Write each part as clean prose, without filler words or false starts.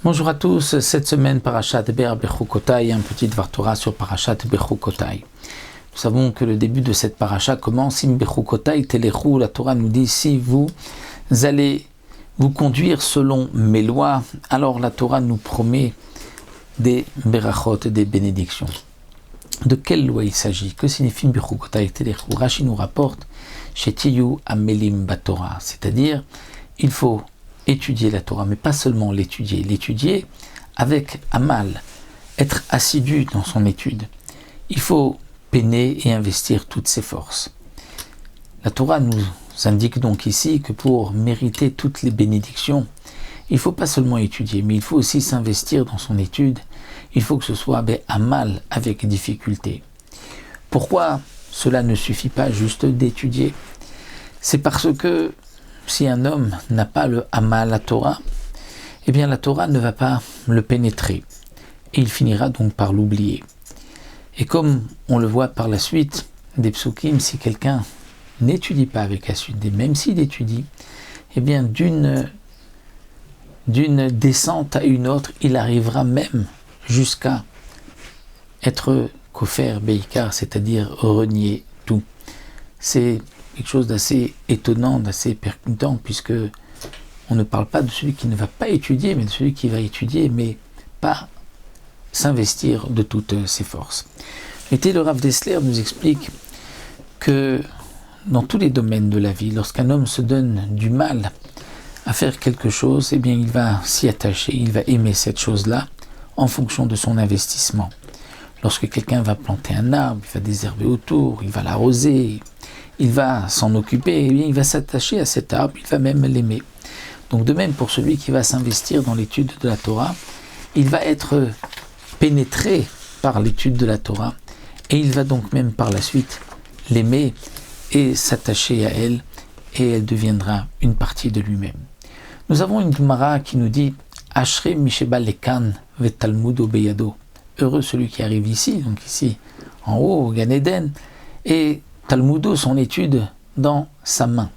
Bonjour à tous, cette semaine Parashat Bechukotai, un petit Dvar Torah sur Parashat Bechukotai. Nous savons que le début de cette Parasha commence Im Bechukotai Telechu, la Torah nous dit si vous allez vous conduire selon mes lois, alors la Torah nous promet des berachot, des bénédictions. De quelle loi il s'agit? Que signifie Bechukotai Telechu? Rashi nous rapporte Shetiyu Amelim Batorah, c'est-à-dire il faut étudier la Torah, mais pas seulement l'étudier avec amal, être assidu dans son étude. Il faut peiner et investir toutes ses forces. La Torah nous indique donc ici que pour mériter toutes les bénédictions, il ne faut pas seulement étudier, mais il faut aussi s'investir dans son étude. Il faut que ce soit amal avec difficulté. Pourquoi cela ne suffit pas juste d'étudier? C'est parce que si un homme n'a pas le Amal, la Torah, eh bien la Torah ne va pas le pénétrer. Et il finira donc par l'oublier. Et comme on le voit par la suite des psukim, si quelqu'un n'étudie pas avec assiduité, même s'il étudie, eh bien d'une descente à une autre, il arrivera même jusqu'à être kofer beikar, c'est-à-dire renier tout. C'est quelque chose d'assez étonnant, d'assez percutant, puisque on ne parle pas de celui qui ne va pas étudier, mais de celui qui va étudier, mais pas s'investir de toutes ses forces. Et le Rav Dessler nous explique que dans tous les domaines de la vie, lorsqu'un homme se donne du mal à faire quelque chose, eh bien il va s'y attacher, il va aimer cette chose-là en fonction de son investissement. Lorsque quelqu'un va planter un arbre, il va désherber autour, il va l'arroser, il va s'en occuper, eh bien, il va s'attacher à cet arbre, il va même l'aimer. Donc de même pour celui qui va s'investir dans l'étude de la Torah, il va être pénétré par l'étude de la Torah et il va donc même par la suite l'aimer et s'attacher à elle et elle deviendra une partie de lui-même. Nous avons une Gemara qui nous dit Ashrei Misheba Lekan ve Talmud Beyado. Heureux celui qui arrive ici, donc ici en haut au Gan Eden, et Talmudo, son étude dans sa main.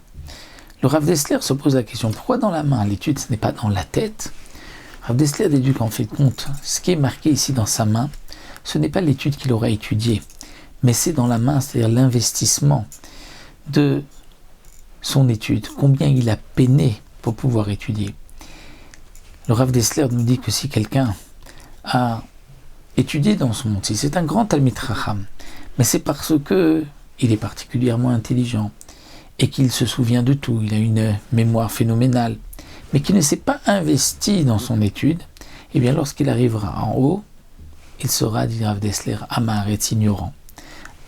Le Rav Dessler se pose la question, pourquoi dans la main? L'étude, ce n'est pas dans la tête. Rav Dessler déduit qu'en fait compte, ce qui est marqué ici dans sa main, ce n'est pas l'étude qu'il aura étudiée, mais c'est dans la main, c'est-à-dire l'investissement de son étude, combien il a peiné pour pouvoir étudier. Le Rav Dessler nous dit que si quelqu'un a étudié dans son monde, si c'est un grand Talmid Chacham, mais c'est parce que il est particulièrement intelligent et qu'il se souvient de tout, il a une mémoire phénoménale, mais qui ne s'est pas investi dans son étude, et bien lorsqu'il arrivera en haut, il sera, dit Rav Dessler, amaretz, ignorant.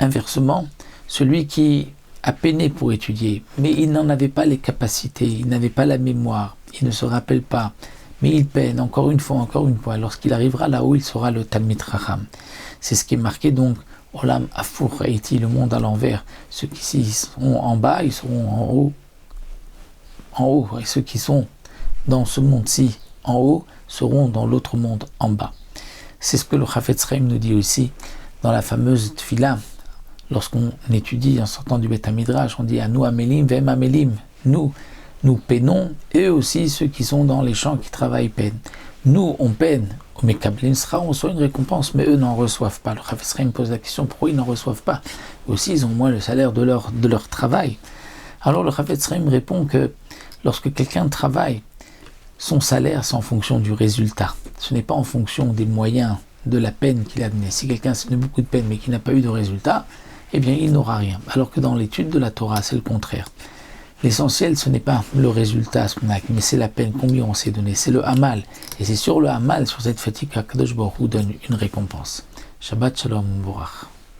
Inversement, celui qui a peiné pour étudier, mais il n'en avait pas les capacités, il n'avait pas la mémoire, il ne se rappelle pas, mais il peine encore une fois, lorsqu'il arrivera là-haut, il sera le Talmid Chacham. C'est ce qui est marqué donc Olam Afur Haïti, le monde à l'envers. Ceux qui sont en bas, ils seront en haut. En haut. Et ceux qui sont dans ce monde-ci en haut seront dans l'autre monde en bas. C'est ce que le Chafetz Chaim nous dit aussi dans la fameuse Tfila. Lorsqu'on étudie en sortant du Beth Midrash, on dit Anu Amelim Vem Amelim. Nous peinons, et eux aussi ceux qui sont dans les champs qui travaillent peinent. Nous, on peine. Mais on reçoit une récompense, mais eux n'en reçoivent pas. Le Chafetz Chaim pose la question, pourquoi ils n'en reçoivent pas? Aussi, ils ont moins le salaire de leur travail. Alors le Chafetz Chaim répond que lorsque quelqu'un travaille, son salaire, c'est en fonction du résultat. Ce n'est pas en fonction des moyens, de la peine qu'il a donnée. Si quelqu'un a donné beaucoup de peine, mais qui n'a pas eu de résultat, eh bien, il n'aura rien. Alors que dans l'étude de la Torah, c'est le contraire. L'essentiel, ce n'est pas le résultat, mais c'est la peine, combien on s'est donné. C'est le Hamal. Et c'est sur le Hamal, sur cette fatigue, qu'Akadosh Baruch Hu donne une récompense. Shabbat Shalom Borach.